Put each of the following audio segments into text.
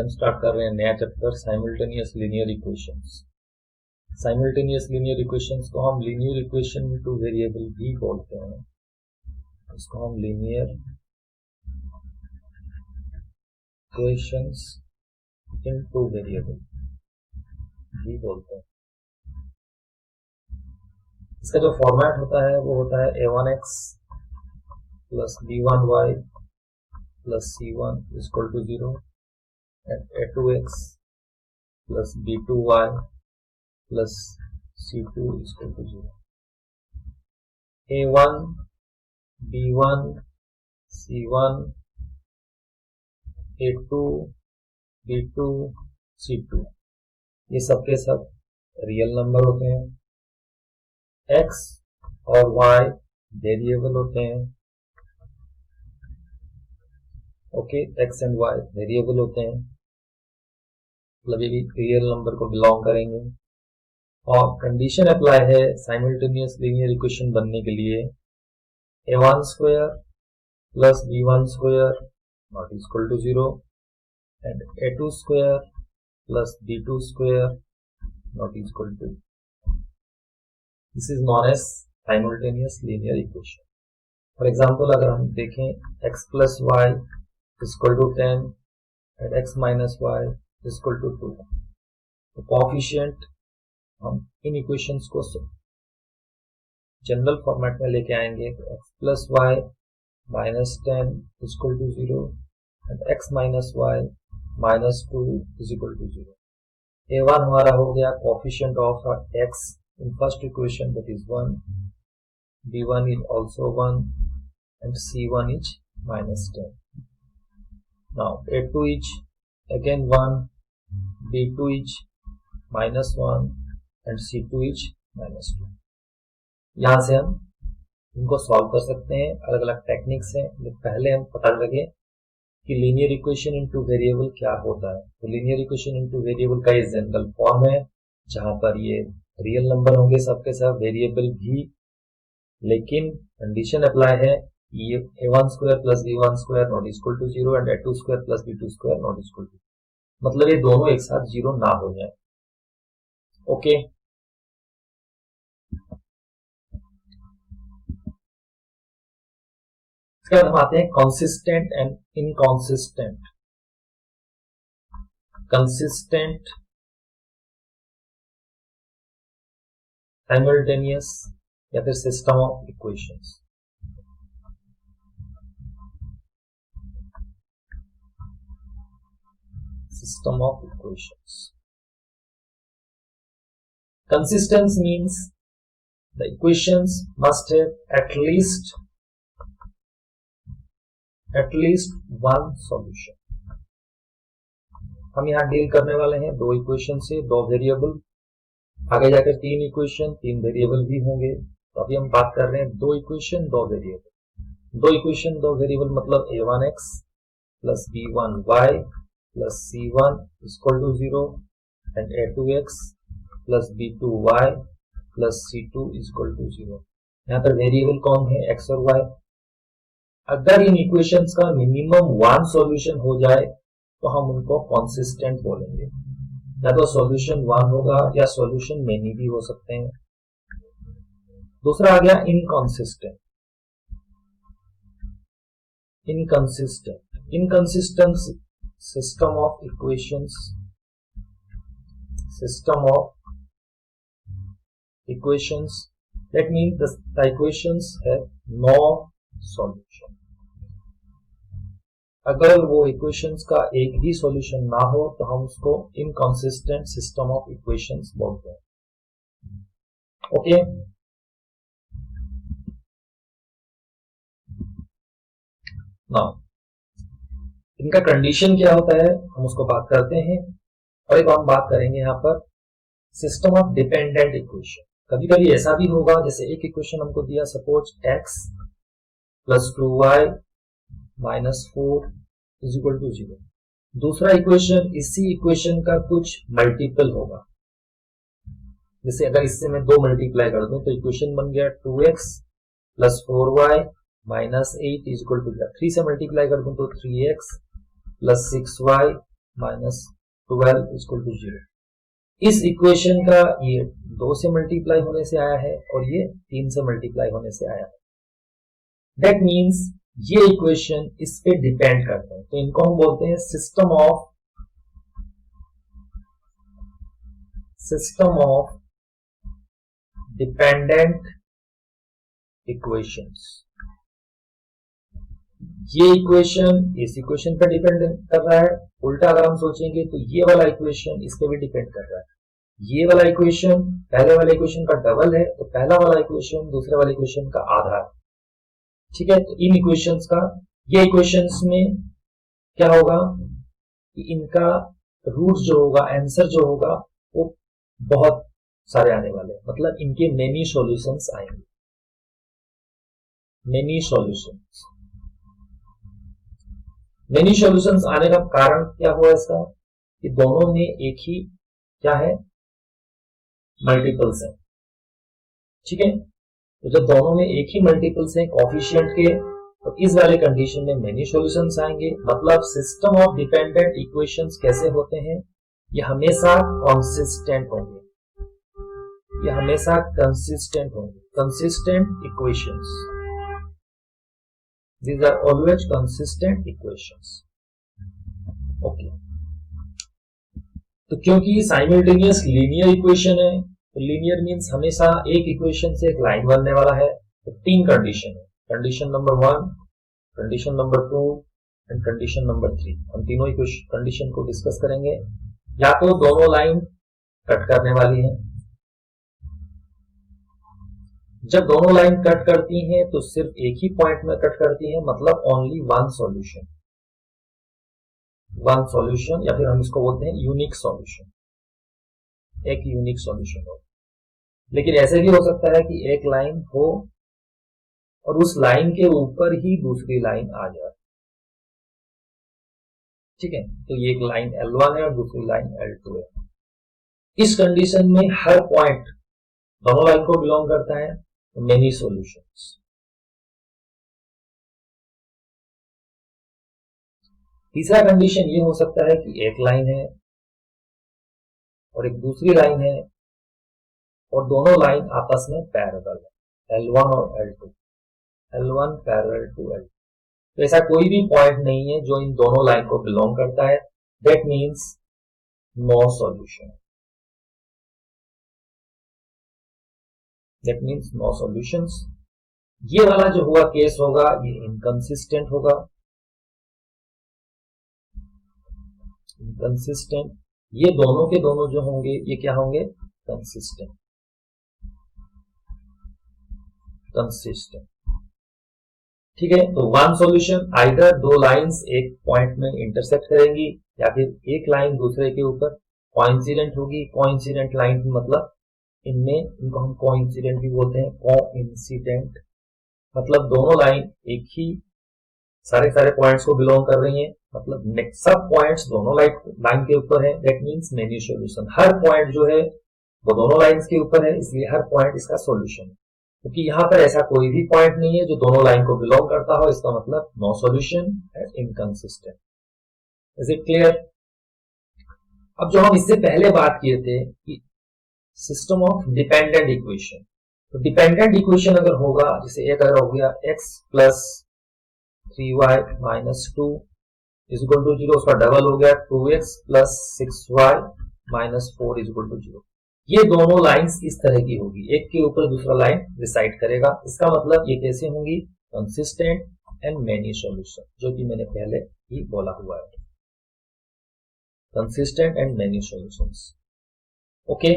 Start कर रहे हैं नया chapter simultaneous linear equations. Simultaneous linear equations को हम लीनियर इक्वेशन इनटू वेरिएबल भी बोलते हैं। इसको हम लीनियर इक्वेशंस इनटू वेरिएबल भी बोलते हैं। इसका जो फॉर्मेट होता है वो होता है a1x plus b1y plus c1 equal to 0 and a2x plus b2y plus c2 equal to 0। a1 b1 c1 a2 b2 c2 ये सब के सब रियल नंबर होते हैं। x और y वेरिएबल होते हैं। Okay, x and y variable होते हैं, मतलब ये भी रियल नंबर को बिलोंग करेंगे। और कंडीशन अप्लाई है साइमल्टेनियस लीनियर इक्वेशन बनने के लिए a1 square plus b1 square not equal to 0 and a2 square plus b2 square not equal to. This is known as simultaneous linear equation. For example, अगर हम देखें x plus y equal to 10 and x minus y equal to 2, तो coefficient हम इन equations को general format में लेके आएंगे। तो x plus y minus 10 equal to 0 and x minus y minus 2 is equal to 0. a1 हमारा हो गया coefficient of x in first equation, that is 1, b1 is also 1 and c1 is minus 10. Now a2 is again 1, b2 is minus 1 and c2 is minus 2. यहाँ से हम इनको solve कर सकते हैं। अलग अलग टेक्निक्स हैं, लेकिन पहले हम पता लगे कि लीनियर इक्वेशन इनटू वेरिएबल क्या होता है। तो लीनियर इक्वेशन इनटू वेरिएबल का ये जनरल फॉर्म है जहां पर ये रियल नंबर होंगे सबके सब, वेरिएबल भी, लेकिन कंडीशन अप्लाई है ये a1 square plus b1 square not equal to 0 and a2 square plus b2 square not equal to, मतलब ये दोनों एक साथ 0 ना हो जाए। ओके, इसके बाद हम आते हैं consistent and inconsistent. Consistent simultaneous या फिर system of equations. System of equations. Consistence means the equations must have at least one solution. हम यहाँ डील करने वाले हैं दो इक्वेशन से, दो वेरिएबल, आगे जाकर तीन इक्वेशन, तीन वेरिएबल भी होंगे। तो अभी हम बात कर रहे हैं दो इक्वेशन दो वेरिएबल। दो इक्वेशन दो वेरिएबल मतलब a1x plus b1y plus c1 equal to 0 and a2x plus b2y plus c2 equal to 0। यहाँ पर वेरिएबल कौन है, x और y। अगर इन इक्वेशंस का मिनिमम वन सॉल्यूशन हो जाए तो हम उनको कंसिस्टेंट बोलेंगे। या तो सॉल्यूशन वन होगा या सॉल्यूशन मेनी भी हो सकते हैं। दूसरा आ गया inconsistent. Inconsistent system of equations, that means the equations have no solution. अगर वो इक्वेशंस का एक भी सॉल्यूशन ना हो तो हम उसको इनकंसिस्टेंट सिस्टम ऑफ इक्वेशंस बोलते हैं। ओके, नाउ इनका कंडीशन क्या होता है हम उसको बात करते हैं। और एक हम बात करेंगे यहाँ पर सिस्टम ऑफ डिपेंडेंट इक्वेशन। कभी कभी ऐसा भी होगा, जैसे एक इक्वेशन हमको दिया suppose x plus 2y minus 4 is equal to 0। दूसरा इक्वेशन इसी इक्वेशन का कुछ मल्टीपल होगा। जैसे अगर इससे मैं 2 मल्टीप्लाई कर दूं तो इक्वेशन बन गया 2x plus 4y minus 8 is equal to 3 से मल्टीप्लाई कर दूं तो 3x plus 6y minus 12 equal to 0। इस इक्वेशन का ये 2 से मल्टीप्लाई होने से आया है और ये 3 से मल्टीप्लाई होने से आया है। दैट मीन्स ये इक्वेशन इस पे डिपेंड करते हैं, तो इनको हम बोलते हैं सिस्टम ऑफ डिपेंडेंट इक्वेशंस। ये इक्वेशन इस इक्वेशन पर डिपेंड कर रहा है। उल्टा अगर हम सोचेंगे तो ये वाला इक्वेशन इस पे भी डिपेंड कर रहा है। ये वाला इक्वेशन पहले वाले इक्वेशन का डबल है, तो पहला वाला इक्वेशन दूसरे वाले इक्वेशन का आधा है। ठीक है, तो इन इक्वेशंस का ये इक्वेशंस में क्या होगा कि इनका रूट जो होगा, आंसर जो होगा वो बहुत सारे आने वाले हैं, मतलब इनके मेनी सॉल्यूशंस आएंगे। मेनी सॉल्यूशंस आने का कारण क्या हुआ इसका कि दोनों में एक ही क्या है, मल्टीपल्स है। ठीक है, तो जब दोनों में एक ही मल्टीपल्स हैं कोएफिशिएंट के, तो इस वाले कंडीशन में मेनी सॉल्यूशंस आएंगे। मतलब सिस्टम ऑफ डिपेंडेंट इक्वेशंस कैसे होते हैं, ये हमेशा कंसिस्टेंट होंगे, ये हमेशा कंसिस्टेंट होंगे। Consistent equations, these are always consistent equations. Okay. तो क्योंकि साइमल्टेनियस लीनियर इक्वेशन है, तो लीनियर मींस हमेशा एक इक्वेशन से एक लाइन बनने वाला है। तो 3 कंडीशन है, condition number 1, condition number 2 and condition number 3। हम तीनों कंडीशन को डिस्कस करेंगे। या तो दोनों लाइन कट करने वाली है, जब दोनों लाइन कट करती हैं तो सिर्फ एक ही पॉइंट में कट करती हैं, मतलब ओनली वन सॉल्यूशन, या फिर हम इसको बोलते हैं यूनिक सॉल्यूशन, एक यूनिक सॉल्यूशन हो। लेकिन ऐसे भी हो सकता है कि एक लाइन हो और उस लाइन के ऊपर ही दूसरी लाइन आ जाए। ठीक है, तो ये एक लाइन L1 है और दूसरी लाइन L2 है। इस कंडीशन में हर पॉइंट दोनों लाइन को बिलोंग करता है, मेनी सॉल्यूशंस। तीसरा कंडीशन ये हो सकता है कि एक लाइन है और एक दूसरी लाइन है और दोनों लाइन आपस में पैरेलल है, L1 और L2, L1 parallel to L2। तो ऐसा कोई भी पॉइंट नहीं है जो इन दोनों लाइन को बिलोंग करता है। That means no solution, that means no solutions. ये वाला जो हुआ केस होगा ये इनकंसिस्टेंट होगा, इनकंसिस्टेंट। ये दोनों के दोनों जो होंगे ये क्या होंगे, कंसिस्टेंट, कंसिस्टेंट। ठीक है, तो वन सॉल्यूशन आइदर दो लाइंस एक पॉइंट में इंटरसेक्ट करेंगी या फिर एक लाइन दूसरे के ऊपर कोइंसिडेंट होगी। कोइंसिडेंट लाइन मतलब इनमें, इनको हम कोइंसिडेंट भी बोलते हैं, कोइंसिडेंट मतलब दोनों लाइन एक ही सारे पॉइंट्स को बिलोंग कर रही हैं, मतलब सब पॉइंट्स दोनों लाइन के ऊपर है। That means many solution, her point जो है वो दोनों लाइंस के ऊपर है, इसलिए हर पॉइंट इसका सॉल्यूशन है। क्योंकि यहाँ पर ऐसा कोई भी पॉइंट नहीं है जो दोनों लाइन को बिलोंग करता हो, इसका मतलब no solution and inconsistent. Is it clear? अब जो हम इससे पहले बात किए थे कि सिस्टम ऑफ डिपेंडेंट इक्वेशन, तो डिपेंडेंट इक्वेशन अगर होगा, जैसे एक अगर हो गया x plus 3y minus 2 is equal to 0, उसका डबल हो गया 2x plus 6y minus 4 is equal to 0। ये दोनों लाइंस इस तरह की होगी, एक के ऊपर दूसरा लाइन रिसाइड करेगा। इसका मतलब ये कैसे होंगी, कंसिस्टेंट एंड मेनी सॉल्यूशन, जो कि मैंने पहले ही बोला हुआ है, consistent and many solutions. Okay,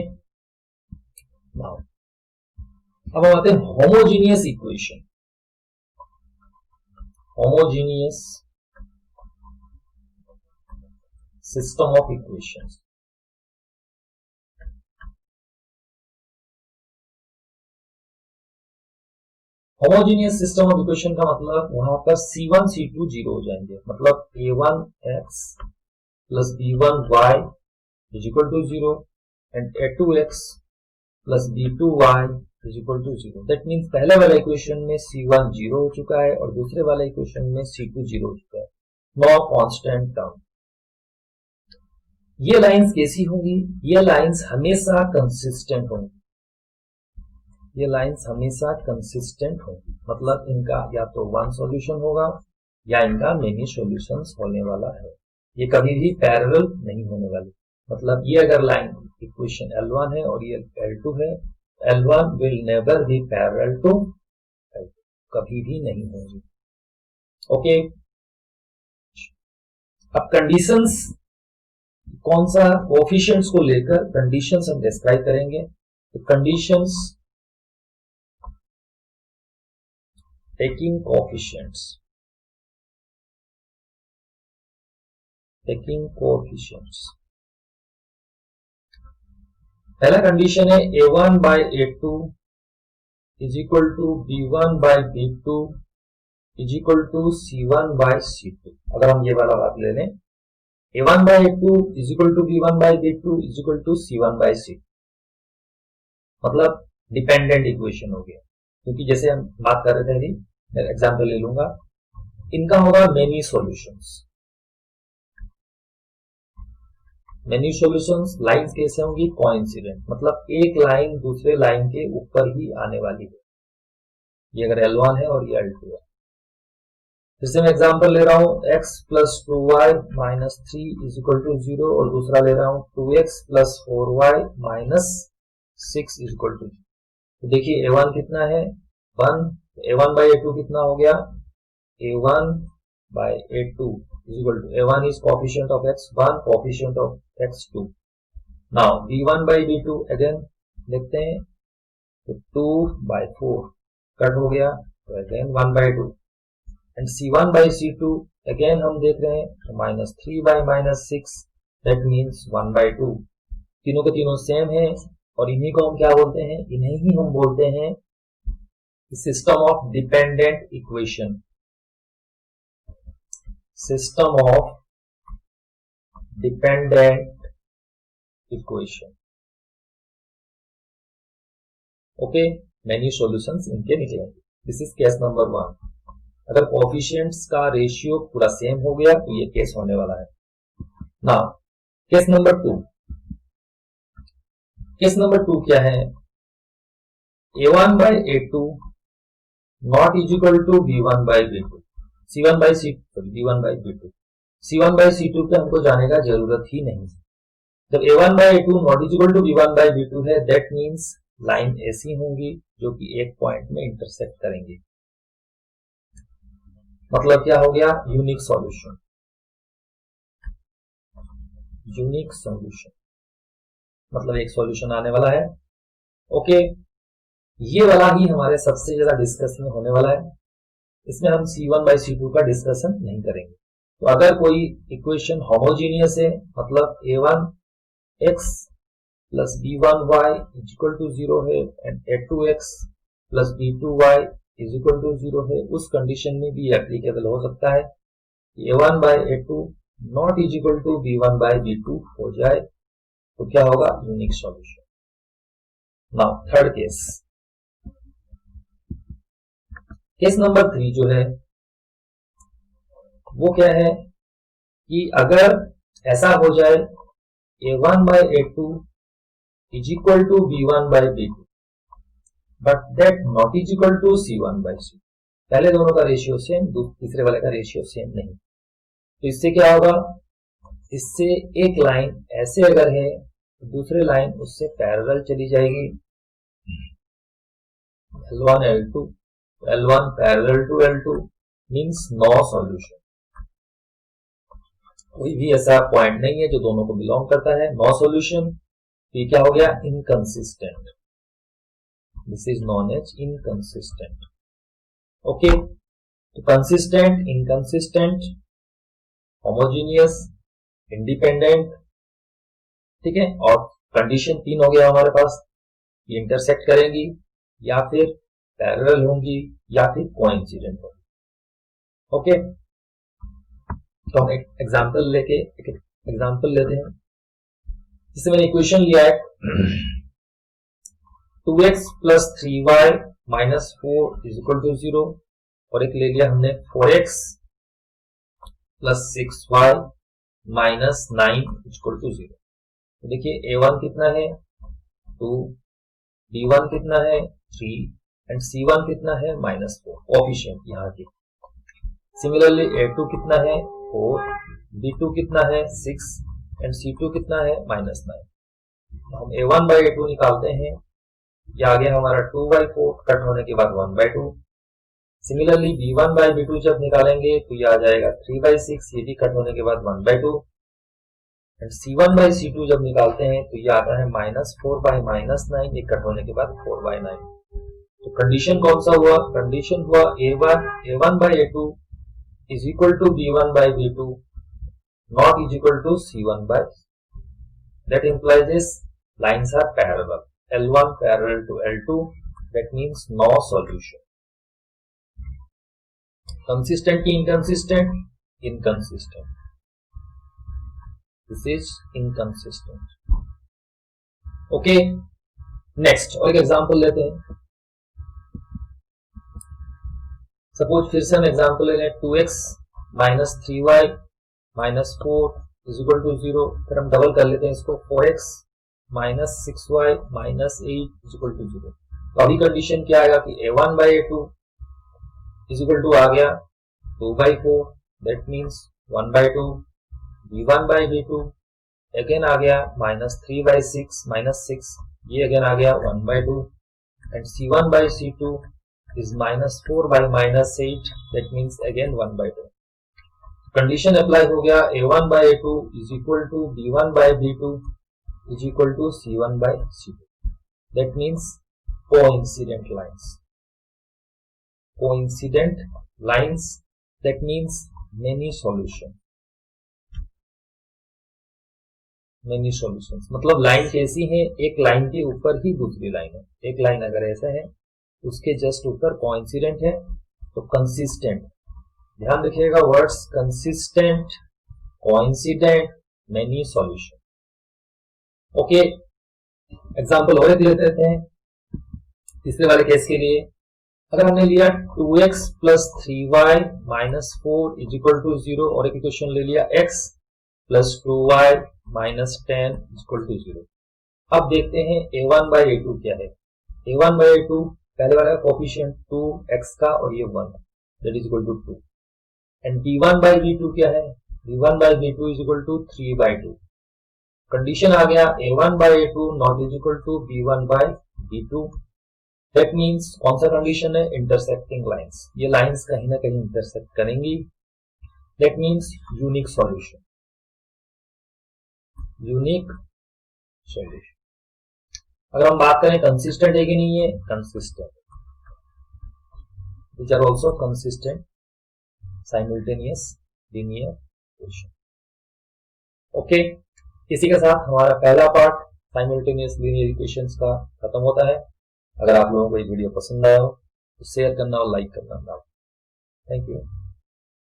now अब हम आते हैं homogeneous equation. Homogeneous system of equations. Homogeneous system of equation का मतलब वहां पर C1 C2 0 हो जाएंगे, मतलब A1x plus B1y is equal to 0 and A2x plus B2y is equal to 0। That means पहले वाले इक्वेशन में C1 0 हो चुका है और दूसरे वाले इक्वेशन में C2 0 हो चुका है। No constant term. ये लाइंस कैसी होंगी? ये लाइंस हमेशा कंसिस्टेंट होंगी, ये लाइंस हमेशा कंसिस्टेंट होंगी, मतलब इनका या तो वन सॉल्यूशन होगा या इनका मेनी सॉल्यूशंस होने वाला है, ये कभी भी पैरेलल नहीं होने वाली। मतलब ये अगर लाइन इक्वेशन L1 है और ये L2 है, L1 will never be parallel to L2, कभी भी नहीं होगी। ओके, अब कंडीशंस, कौन सा कोएफिशिएंट्स को लेकर कंडीशंस हम डिस्क्राइब करेंगे। तो conditions taking coefficients, taking coefficients, पहला कंडीशन है A1 by A2 is equal to B1 by B2 is equal to C1 by C2। अगर हम ये वाला बात ले लें, A1 by A2 is equal to B1 by B2 is equal to C1 by C2, मतलब dependent equation हो गया। क्योंकि जैसे हम बात कर रहे थे अभी, मैं एग्जांपल ले लूंगा, इनका होगा many solutions. Many solutions lines कैसे होंगी? कोइंसिडेंट, मतलब एक लाइन दूसरे लाइन के ऊपर ही आने वाली है। ये अगर L1 है और ये L2 है। जैसे मैं एग्जांपल ले रहा हूं x plus 2y minus 3 is equal to 0, और दूसरा ले रहा हूं 2x plus 4y minus 6 is equal to 0। तो देखिए A1 कितना है? 1, A1 by A2 कितना हो गया? A1 by A2 is equal to A1 is coefficient of x1, coefficient of x2. Now B1 by B2 again देखते हैं, तो 2 by 4 कट हो गया, तो again 1 by 2, and C1 by C2 again हम देख रहे हैं, तो minus 3 by minus 6, that means 1 by 2। तीनों के तीनों सेम है, और इन्हीं को हम क्या बोलते हैं? इन्हें ही हम बोलते हैं system of dependent equation, system of dependent equation. Okay, many solutions इनके निकलेंगे। This is case number 1। अगर कोएफिशिएंट्स का रेशियो पूरा सेम हो गया तो ये केस होने वाला है। Now case number 2, case number 2 क्या है? A1 by A2 not is equal to B1 by B2, C1 by C2, B1 by B2, C1 by C2 पे हमको जाने का जरूरत ही नहीं। जब A1 by A2 not is equal to B1 by B2 है, दैट मीन्स लाइन ऐसी होंगी जो कि एक पॉइंट में इंटरसेक्ट करेंगी। मतलब क्या हो गया? यूनिक सॉल्यूशन, यूनिक सॉल्यूशन, मतलब एक सॉल्यूशन आने वाला है। ओके, ये वाला ही हमारे सबसे ज्यादा डिस्कशन होने वाला है। इसमें हम C1 by C2 का डिस्कशन नहीं करेंगे। तो अगर कोई इक्वेशन होमोजीनियस है, मतलब A1x plus B1y is equal to 0 है, and A2x plus B2y is equal to 0 है, उस कंडीशन में भी एप्लीकेबल हो सकता है कि A1 by A2 not is equal to B1 by B2 हो जाए, तो क्या होगा? Unique solution. Now third case, case number 3 जो है वो क्या है कि अगर ऐसा हो जाए A1 by A2 is equal to B1 by B2, but that not is equal to C1 by C2। पहले दोनों का रेशियो सेम, तीसरे वाले का रेशियो सेम नहीं, तो इससे क्या होगा? इससे एक लाइन ऐसे अगर है, दूसरे लाइन उससे पैरेलल चली जाएगी, L1 L2, L1 parallel to L2 means no solution. कोई भी ऐसा पॉइंट नहीं है जो दोनों को बिलोंग करता है, नो सॉल्यूशन। ये क्या हो गया? Inconsistent. This is known as inconsistent. Okay, तो कंसिस्टेंट, इनकंसिस्टेंट, होमोजीनियस, इंडिपेंडेंट, ठीक है। और कंडीशन 3 हो गया हमारे पास, ये इंटरसेक्ट करेंगी या फिर पैरेलल होंगी या फिर कोइंसिडेंट होंगी। ओके, तो हम एक एग्जांपल लेते हैं। जिससे मैंने इक्वेशन लिया है 2x plus 3y minus 4 is equal to 0, और एक ले लिया हमने 4x plus 6y minus 9 equal to 0। तो देखिए A1 कितना है 2, B1 कितना है 3 एंड C1 कितना है -4 कोएफिशिएंट यहाँ की। सिमिलरली A2 कितना है 4, B2 कितना है 6 एंड C2 कितना है -9। हम A1 बाई A2 निकालते हैं, ये आ गया हमारा 2/4 कट होने के बाद 1/2। सिमिलरली B1 बाई B2 जब निकालेंगे तो ये आ जाएगा 3/6, ये भी कट होने के बाद 1/2। एंड C1 बाई C2 जब निकालते हैं तो ये आता है -4 बाई -9, ये कट होने के बाद 4/9। तो कंडीशन कौन सा हुआ, कंडीशन हुआ A1 by A2 is equal to B1 by B2 not is equal to C1 by, that implies this lines are parallel, L1 parallel to L2, that means no solution. Consistent ki inconsistent? Inconsistent. This is inconsistent. Okay, next और एक example लेते हैं। Suppose फिर से हम example ले लें 2x minus 3y minus 4 is equal to 0। फिर हम डबल कर लेते हैं इसको 4x minus 6y minus 8 is equal to 0। तो अभी कंडीशन क्या आएगा कि A1 by A2 is equal to आ गया 2/4, that means 1/2। B1 by B2 again आ गया -3/6 माइनस 6, ये अगेन आ गया 1/2 and C1 by C2 is -4 by -8, that means again 1/2। Condition apply हो गया A1 by A2 is equal to B1 by B2 is equal to C1 by C2, that means coincident lines। coincident lines, that means many solution, many solutions मतलब line कैसी है, एक line के ऊपर ही दूसरी line है। एक लाइन अगर ऐसा है उसके जस्ट ऊपर कोइंसिडेंट है तो कंसिस्टेंट। ध्यान रखिएगा words consistent, coincident, many solution. Okay, example और एक लेते हैं तीसरे वाले केस के लिए। अगर हमने लिया 2x plus 3y minus 4 is equal to 0 और एक इक्वेशन ले लिया x plus 2y minus 10 is equal to 0। अब देखते हैं A1 बाई A2 क्या है। A1 बाई A2 पहले वाला कोएफिशिएंट 2x का और ये 1, that is equal to 2 and B1 by B2 क्या है, B1 by B2 is equal to 3/2। Condition आ गया A1 by A2 not is equal to B1 by B2, that means कौन सा कंडीशन है, इंटरसेक्टिंग लाइंस। ये लाइंस कहीं ना कहीं इंटरसेक्ट करेंगी, that means unique solution, unique solution. अगर हम बात करें कंसिस्टेंट है कि नहीं है, consistent, which are also consistent simultaneous linear equation. Okay, इसी के साथ हमारा पहला पार्ट साइमल्टेनियस लीनियर इक्वेशंस का खत्म होता है। अगर आप लोगों को ये वीडियो पसंद आया हो तो शेयर करना और लाइक करना ना। Thank you.